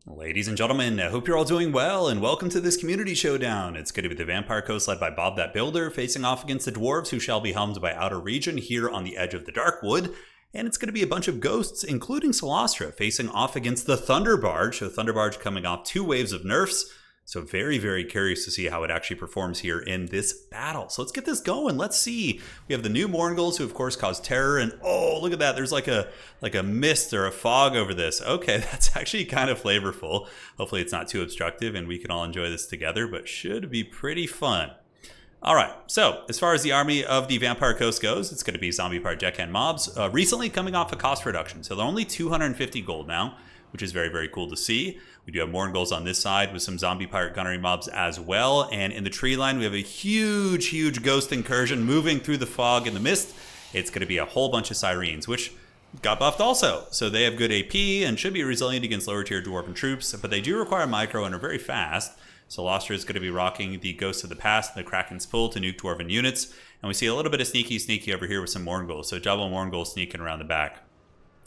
Ladies and gentlemen, I hope you're all doing well, and welcome to this community showdown. It's going to be the Vampire Coast led by Bob That Builder, facing off against the Dwarves, who shall be helmed by Outer Region here on the edge of the Darkwood. And it's going to be a bunch of ghosts, including Solastra, facing off against the Thunderbarge. So Thunderbarge coming off 2 waves of nerfs. So very, very curious to see how it actually performs here in this battle. So let's get this going. Let's see. We have the new Mourngulls, who of course cause terror. And oh, look at that. There's like a mist or a fog over this. Okay, that's actually kind of flavorful. Hopefully it's not too obstructive and we can all enjoy this together, but should be pretty fun. All right, so as far as the army of the Vampire Coast goes, it's going to be zombie part deckhand mobs. Recently coming off a cost reduction. So they're only 250 gold now, which is very, very cool to see. We do have Mourngulls on this side with some zombie pirate gunnery mobs as well. And in the tree line, we have a huge, huge ghost incursion moving through the fog and the mist. It's going to be a whole bunch of Sirens, which got buffed also. So they have good AP and should be resilient against lower tier dwarven troops, but they do require micro and are very fast. Solastra is going to be rocking the Ghost of the Past and the Kraken's Pull to nuke dwarven units. And we see a little bit of sneaky over here with some Mourngulls. So double Mourngulls sneaking around the back.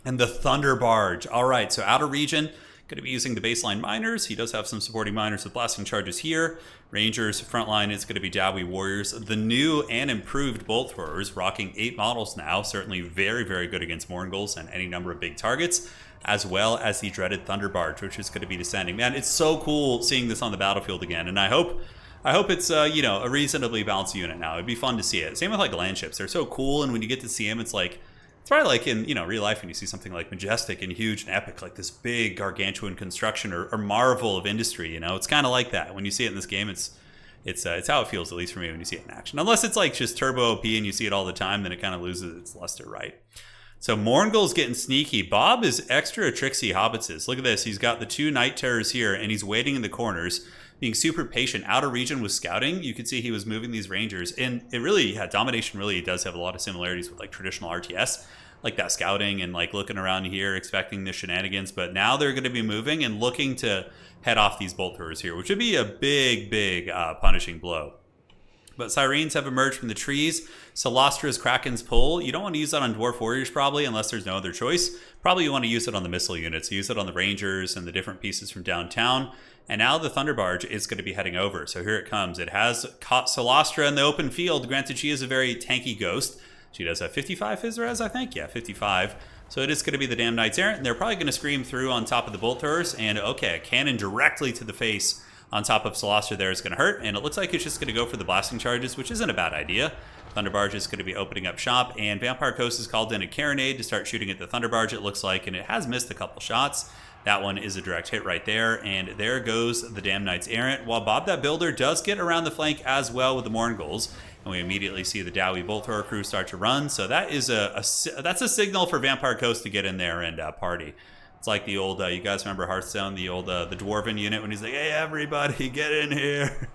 And the Thunderbarge. All right, so Outer Region, going to be using the baseline miners. He does have some supporting miners with blasting charges here. Rangers, frontline is going to be Dowie Warriors. The new and improved Bolt Throwers, rocking 8 models now. Certainly very, very good against Mourngulls and any number of big targets, as well as the dreaded Thunderbarge, which is going to be descending. Man, it's so cool seeing this on the battlefield again, and I hope it's a reasonably balanced unit now. It'd be fun to see it. Same with like land ships. They're so cool, and when you get to see them, it's like, it's probably like in real life when you see something like majestic and huge and epic, like this big gargantuan construction or marvel of industry. It's kind of like that when you see it in this game. It's how it feels, at least for me, when you see it in action. Unless it's like just turbo OP and you see it all the time, then it kind of loses its luster, right? So Mourngull's getting sneaky. Bob is extra tricksy hobbitses. Look at this. He's got the 2 Night Terrors here, and he's waiting in the corners, being super patient. Outer Region was scouting. You could see he was moving these Rangers. And it really, Domination really does have a lot of similarities with like traditional RTS, like that scouting and like looking around here, expecting the shenanigans. But now they're going to be moving and looking to head off these Bolt Throwers here, which would be a big punishing blow. But Sirens have emerged from the trees. Solastra's Kraken's Pull. You don't want to use that on Dwarf Warriors probably, unless there's no other choice. Probably you want to use it on the missile units. Use it on the Rangers and the different pieces from downtown. And now the Thunderbarge is going to be heading over. So here it comes. It has caught Solastra in the open field. Granted, she is a very tanky ghost. She does have 55 Fizz Res, I think. Yeah, 55. So it is going to be the damn Knights Errant. And they're probably going to scream through on top of the Bolt Throwers. And okay, a cannon directly to the face on top of Solastra there is going to hurt, and it looks like it's just going to go for the blasting charges, which isn't a bad idea. Thunderbarge is going to be opening up shop, and Vampire Coast has called in a Carronade to start shooting at the Thunderbarge, it looks like, and it has missed a couple shots. That one is a direct hit right there, and there goes the damn Knights Errant, while Bob That Builder does get around the flank as well with the Mourngulls, and we immediately see the Dowie Bolt Thrower crew start to run, so that is that's a signal for Vampire Coast to get in there and party. It's like the old, you guys remember Hearthstone, the old, the Dwarven unit when he's like, hey, everybody, get in here.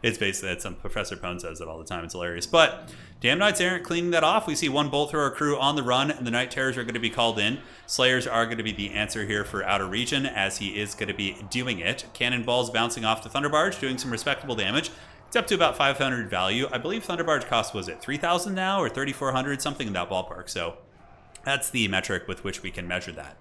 It's basically, that's some Professor Pone says it all the time. It's hilarious. But Damn Knights Errant cleaning that off. We see 1 Bolt Thrower crew on the run, and the Night Terrors are going to be called in. Slayers are going to be the answer here for Outer Region, as he is going to be doing it. Cannonballs bouncing off the Thunderbarge, doing some respectable damage. It's up to about 500 value. I believe Thunderbarge cost, was it 3,000 now or 3,400? Something in that ballpark. So that's the metric with which we can measure that.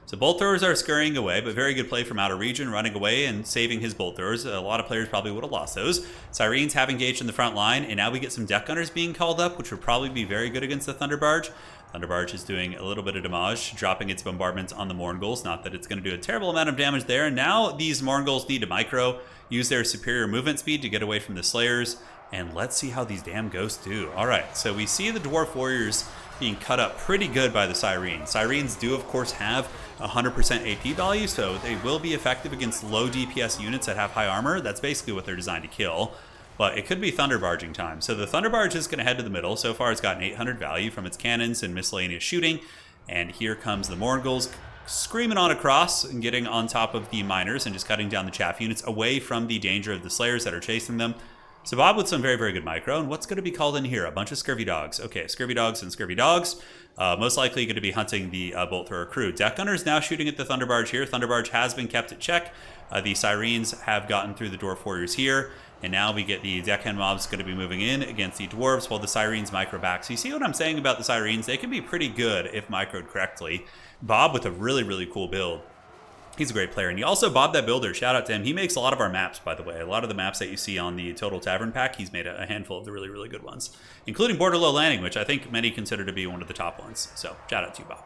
So Bolt Throwers are scurrying away, but very good play from Outer Region, running away and saving his Bolt Throwers. A lot of players probably would have lost those. Sirens have engaged in the front line, and now we get some Deck Gunners being called up, which would probably be very good against the Thunderbarge. Thunderbarge is doing a little bit of damage, dropping its bombardments on the Mourngulls. Not that it's going to do a terrible amount of damage there. And now these Mourngulls need to micro, use their superior movement speed to get away from the Slayers. And let's see how these damn ghosts do. All right, so we see the Dwarf Warriors being cut up pretty good by the Sirens. Sirens do, of course, have 100% AP value, so they will be effective against low DPS units that have high armor. That's basically what they're designed to kill. But it could be Thunderbarging time. So the Thunderbarge is going to head to the middle. So far, it's gotten 800 value from its cannons and miscellaneous shooting. And here comes the Mourngulls screaming on across and getting on top of the miners and just cutting down the chaff units away from the danger of the Slayers that are chasing them. So Bob with some very, very good micro. And what's going to be called in here? A bunch of Scurvy Dogs. Okay, Scurvy Dogs and Scurvy Dogs. Most likely going to be hunting the Bolt Thrower crew. Deck Gunner is now shooting at the Thunderbarge here. Thunderbarge has been kept at check. The Sirens have gotten through the Dwarf Warriors here. And now we get the Deckhand mobs going to be moving in against the Dwarves while the Sirens micro back. So you see what I'm saying about the Sirens? They can be pretty good if microed correctly. Bob with a really, really cool build. He's a great player. And he also, Bob That Builder, shout out to him. He makes a lot of our maps, by the way. A lot of the maps that you see on the Total Tavern pack, he's made a handful of the really, really good ones, including Borderlow Landing, which I think many consider to be one of the top ones. So shout out to you, Bob.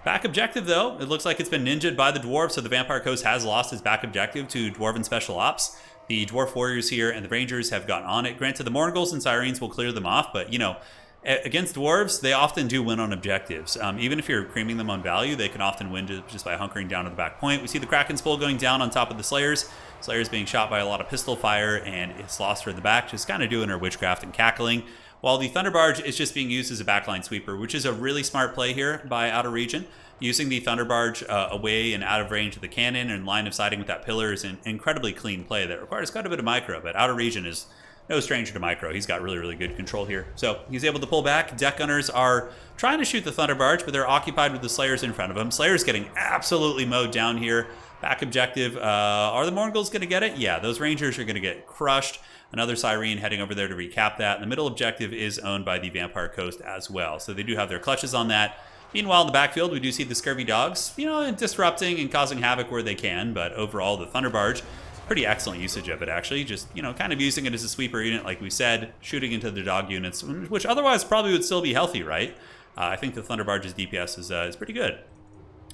Back objective, though, it looks like it's been ninja'd by the Dwarves, so the Vampire Coast has lost its back objective to Dwarven Special Ops. The Dwarf Warriors here and the Rangers have gotten on it. Granted, the Morgul's and Sirens will clear them off, but, you know, against Dwarves, they often do win on objectives. Even if you're creaming them on value, they can often win just by hunkering down to the back point. We see the Kraken's Pull going down on top of the Slayers. Slayers being shot by a lot of pistol fire, and it's lost her in the back, just kind of doing her witchcraft and cackling. While the Thunderbarge is just being used as a backline sweeper, which is a really smart play here by Outer Region. Using the Thunderbarge away and out of range of the cannon and line of sighting with that pillar is an incredibly clean play that requires quite a bit of micro, but Outer Region is no stranger to micro. He's got really, really good control here. So he's able to pull back. Deck Gunners are trying to shoot the Thunderbarge, but they're occupied with the Slayers in front of him. Slayers getting absolutely mowed down here. Back objective. Are the Morgul's going to get it? Yeah, those Rangers are going to get crushed. Another Siren heading over there to recap that. And the middle objective is owned by the Vampire Coast as well. So they do have their clutches on that. Meanwhile, in the backfield, we do see the Scurvy Dogs, you know, disrupting and causing havoc where they can. But overall, the Thunderbarge, pretty excellent usage of it, actually. Just, you know, kind of using it as a sweeper unit, like we said, shooting into the dog units, which otherwise probably would still be healthy, right? I think the Thunderbarge's DPS is pretty good.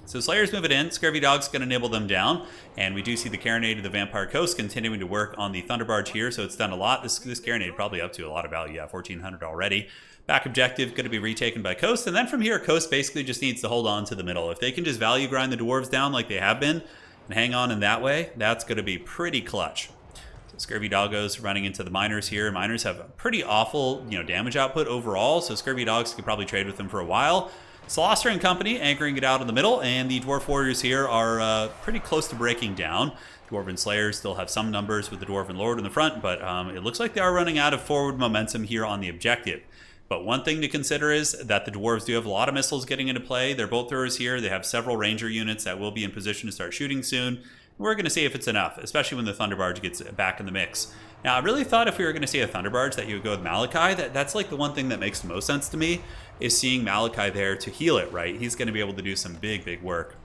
So Slayers move it in. Scurvy Dog's going to nibble them down. And we do see the Carronade of the Vampire Coast continuing to work on the Thunderbarge here. So it's done a lot. This Carronade probably up to a lot of value. Yeah, 1,400 already. Back objective going to be retaken by Coast. And then from here, Coast basically just needs to hold on to the middle. If they can just value grind the Dwarves down like they have been and hang on in that way, that's going to be pretty clutch. So Scurvy Doggos running into the Miners here. Miners have a pretty awful, you know, damage output overall. So Scurvy Dogs could probably trade with them for a while. Slaughter and company anchoring it out in the middle, and the Dwarf Warriors here are pretty close to breaking down. Dwarven Slayers still have some numbers with the Dwarven Lord in the front, but it looks like they are running out of forward momentum here on the objective. But one thing to consider is that the Dwarves do have a lot of missiles getting into play. They're bolt throwers here. They have several Ranger units that will be in position to start shooting soon. We're going to see if it's enough, especially when the Thunderbarge gets back in the mix. Now, I really thought if we were going to see a Thunderbarge that you would go with Malachi. That's like the one thing that makes the most sense to me, is seeing Malachi there to heal it, right? He's going to be able to do some big work.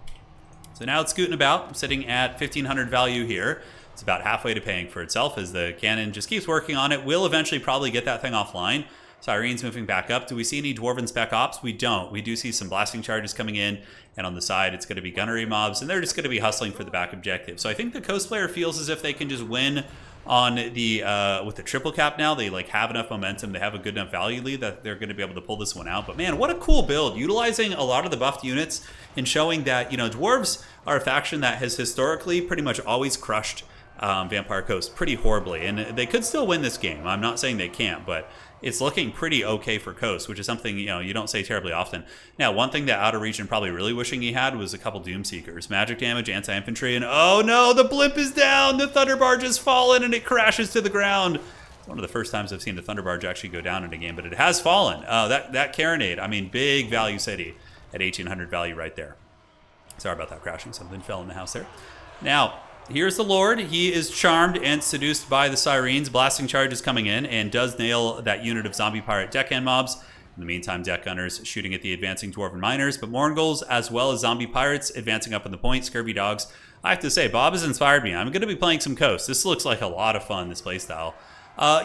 So now it's scooting about, sitting at 1,500 value here. It's about halfway to paying for itself as the cannon just keeps working on it. We'll eventually probably get that thing offline. Sirene's moving back up. Do we see any Dwarven Spec Ops? We don't. We do see some blasting charges coming in, and on the side it's going to be gunnery mobs, and they're just going to be hustling for the back objective. So I think the Coast player feels as if they can just win on the with the triple cap now. They like have enough momentum. They have a good enough value lead that they're going to be able to pull this one out. But man, what a cool build, utilizing a lot of the buffed units and showing that, you know, Dwarves are a faction that has historically pretty much always crushed Vampire Coast pretty horribly, and they could still win this game. I'm not saying they can't, but it's looking pretty okay for Coast, which is something, you know, you don't say terribly often. Now, one thing that Outer Region probably really wishing he had was a couple Doomseekers. Magic damage, anti-infantry, and oh no, the blimp is down! The Thunderbarge has fallen and it crashes to the ground. It's one of the first times I've seen the Thunderbarge actually go down in a game, but it has fallen. That Carronade, I mean, big value city at 1,800 value right there. Sorry about that crashing. Something fell in the house there. Now, here's the Lord. He is charmed and seduced by the Sirens. Blasting charge is coming in and does nail that unit of zombie pirate deckhand mobs. In the meantime, deck gunners shooting at the advancing Dwarven Miners, but Morgul's as well as zombie pirates advancing up in the point. Scurvy Dogs. I have to say, Bob has inspired me. I'm going to be playing some Coast. This looks like a lot of fun, this playstyle.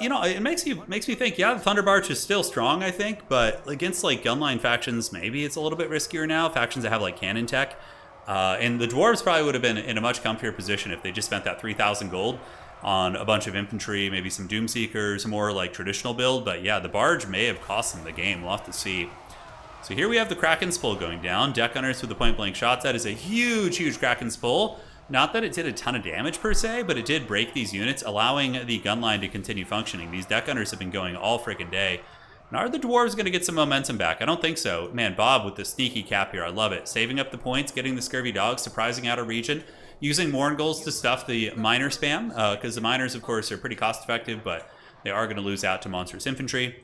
You know, it makes me think, yeah, the Thunderbarge is still strong, I think, but against like gunline factions, maybe it's a little bit riskier now. Factions that have like cannon tech. And the Dwarves probably would have been in a much comfier position if they just spent that 3,000 gold on a bunch of infantry, maybe some Doomseekers, more like traditional build. But yeah, the Barge may have cost them the game. We'll have to see. So here we have the Kraken's Pull going down. Deck Gunners with the point-blank shots. That is a huge Kraken's Pull. Not that it did a ton of damage per se, but it did break these units, allowing the gunline to continue functioning. These Deck Gunners have been going all freaking day. And are the Dwarves going to get some momentum back? I don't think so. Man, Bob with the sneaky cap here. I love it. Saving up the points, getting the Scurvy Dogs, surprising Outer Region, using Morgul's to stuff the Miner spam, because the Miners, of course, are pretty cost-effective, but they are going to lose out to Monstrous Infantry.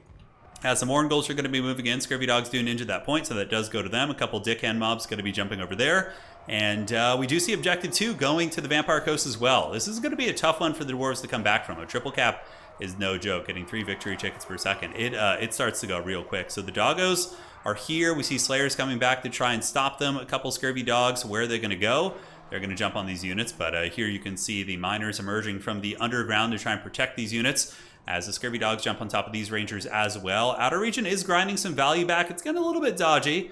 As the Morgul's are going to be moving in, Scurvy Dogs do ninja that point, so that does go to them. A couple Dickhand mobs going to be jumping over there. And we do see Objective 2 going to the Vampire Coast as well. This is going to be a tough one for the Dwarves to come back from. A triple cap is no joke. Getting 3 victory tickets per second, it starts to go real quick. So the Doggos are here. We see Slayers coming back to try and stop them. A couple Scurvy Dogs. Where are they going to go? they're going to jump on these units. But here you can see the miners emerging from the underground to try and protect these units, as the Scurvy Dogs jump on top of these Rangers as well. Outer Region is grinding some value back. It's getting a little bit dodgy.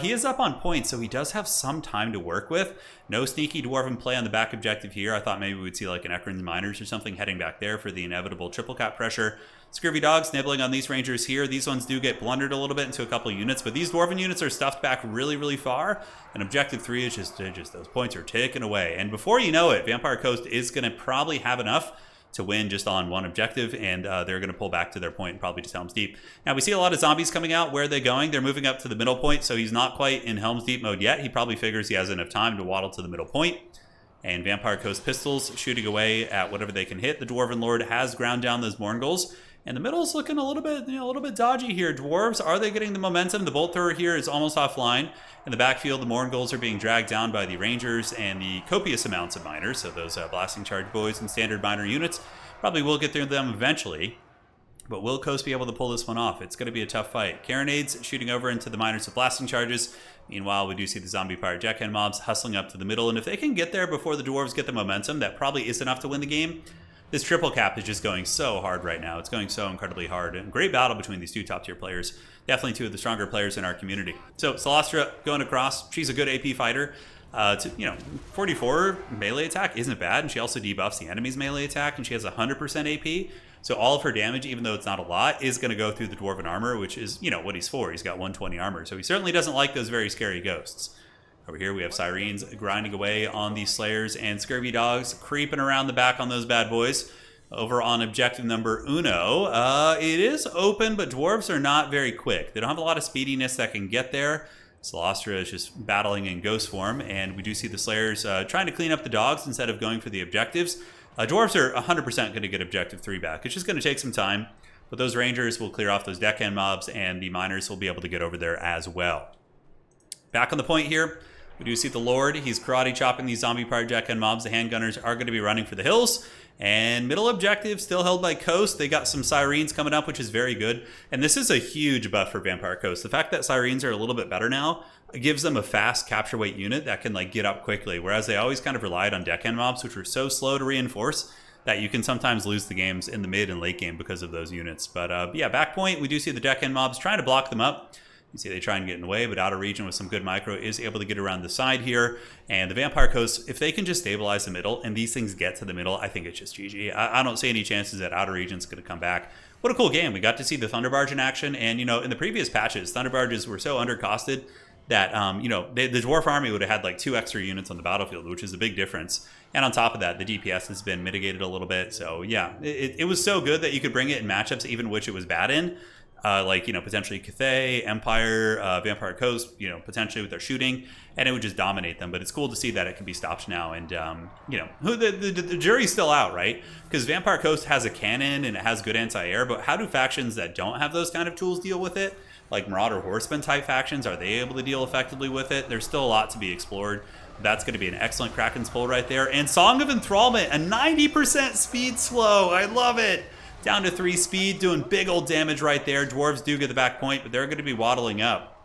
He is up on points, so he does have some time to work with. No sneaky Dwarven play on the back objective here. I thought maybe we'd see like an Ekron's Miners or something heading back there for the inevitable triple cap pressure. Scurvy Dogs nibbling on these Rangers here. These ones do get blundered a little bit into a couple of units, but these Dwarven units are stuffed back really, really far. And objective 3 is just those points are taken away. And before you know it, Vampire Coast is going to probably have enough to win just on one objective, and they're going to pull back to their point and probably just Helm's Deep. Now, we see a lot of zombies coming out. Where are they going? They're moving up to the middle point, so he's not quite in Helm's Deep mode yet. He probably figures he has enough time to waddle to the middle point. And Vampire Coast pistols shooting away at whatever they can hit. The Dwarven Lord has ground down those Morngulls, and the middle's looking a little bit dodgy here. Dwarves, are they getting the momentum? The Bolt Thrower here is almost offline. In the backfield, the Morngulls are being dragged down by the Rangers and the copious amounts of miners. So those Blasting Charge Boys and standard miner units probably will get through them eventually. But will Coast be able to pull this one off? It's going to be a tough fight. Carronades shooting over into the miners with blasting charges. Meanwhile, we do see the zombie pirate Deckhand mobs hustling up to the middle. And if they can get there before the Dwarves get the momentum, that probably is enough to win the game. This triple cap is just going so hard right now. It's going so incredibly hard. And great battle between these two top tier players. Definitely two of the stronger players in our community. So Celastra going across. She's a good AP fighter. 44 melee attack isn't bad, and she also debuffs the enemy's melee attack, and she has 100% AP. So all of her damage, even though it's not a lot, is going to go through the Dwarven armor, which is, what he's for. He's got 120 armor, so he certainly doesn't like those very scary ghosts. Over here we have Sirens grinding away on these Slayers, and Scurvy Dogs creeping around the back on those bad boys. Over on objective number uno, it is open, but Dwarves are not very quick. They don't have a lot of speediness that can get there. Celastra is just battling in ghost form, and we do see the Slayers trying to clean up the dogs instead of going for the objectives. Dwarves are 100% going to get objective 3 back. It's just going to take some time, but those Rangers will clear off those deckhand mobs, and the miners will be able to get over there as well. Back on the point here, we do see the Lord. He's karate chopping these zombie pirate deckhand mobs. The handgunners are going to be running for the hills. And middle objective still held by Coast. They got some Sirens coming up, which is very good. And this is a huge buff for Vampire Coast. The fact that Sirens are a little bit better now gives them a fast capture weight unit that can get up quickly. Whereas they always kind of relied on deckhand mobs, which were so slow to reinforce that you can sometimes lose the games in the mid and late game because of those units. But yeah, back point, we do see the deckhand mobs trying to block them up. You see they try and get in the way, but Outer Region with some good micro is able to get around the side here. And the Vampire Coast, if they can just stabilize the middle and these things get to the middle, I think it's just GG. I don't see any chances that Outer Region's going to come back. What a cool game. We got to see the Thunderbarge in action. And, in the previous patches, Thunderbarges were so undercosted that, the Dwarf army would have had 2 extra units on the battlefield, which is a big difference. And on top of that, the DPS has been mitigated a little bit. So, yeah, it was so good that you could bring it in matchups even which it was bad in. Potentially Cathay, Empire, Vampire Coast, potentially with their shooting, and it would just dominate them. But it's cool to see that it can be stopped now. And, the jury's still out, right? Because Vampire Coast has a cannon and it has good anti-air, but how do factions that don't have those kind of tools deal with it? Like Marauder Horseman type factions, are they able to deal effectively with it? There's still a lot to be explored. That's going to be an excellent Kraken's pull right there. And Song of Enthrallment, a 90% speed slow. I love it. Down to 3 speed, doing big old damage right there. Dwarves do get the back point, but they're going to be waddling up.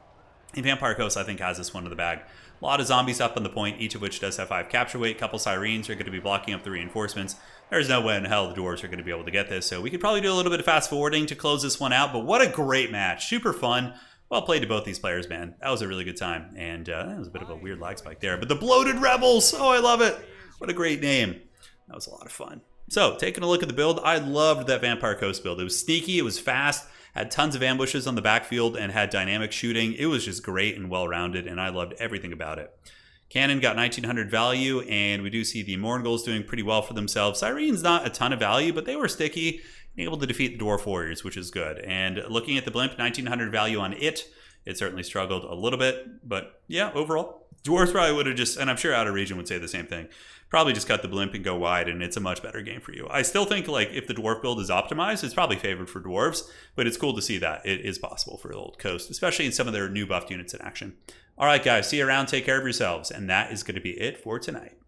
And Vampire Coast, I think, has this one in the bag. A lot of zombies up on the point, each of which does have 5 capture weight. A couple Sirens are going to be blocking up the reinforcements. There's no way in hell the Dwarves are going to be able to get this. So we could probably do a little bit of fast forwarding to close this one out. But what a great match. Super fun. Well played to both these players, man. That was a really good time. And that was a bit of a weird lag spike there. But the Bloated Rebels. Oh, I love it. What a great name. That was a lot of fun. So, taking a look at the build, I loved that Vampire Coast build. It was sneaky, it was fast, had tons of ambushes on the backfield, and had dynamic shooting. It was just great and well-rounded, and I loved everything about it. Cannon got 1900 value, and we do see the Morngulls doing pretty well for themselves. Sirene's not a ton of value, but they were sticky and able to defeat the Dwarf Warriors, which is good. And looking at the Blimp, 1900 value on it. It certainly struggled a little bit, but yeah, overall, Dwarves probably would have just, and I'm sure Outer Region would say the same thing, probably just cut the Blimp and go wide, and it's a much better game for you. I still think, if the Dwarf build is optimized, it's probably favored for Dwarves, but it's cool to see that it is possible for the old Coast, especially in some of their new buffed units in action. All right, guys, see you around. Take care of yourselves, and that is going to be it for tonight.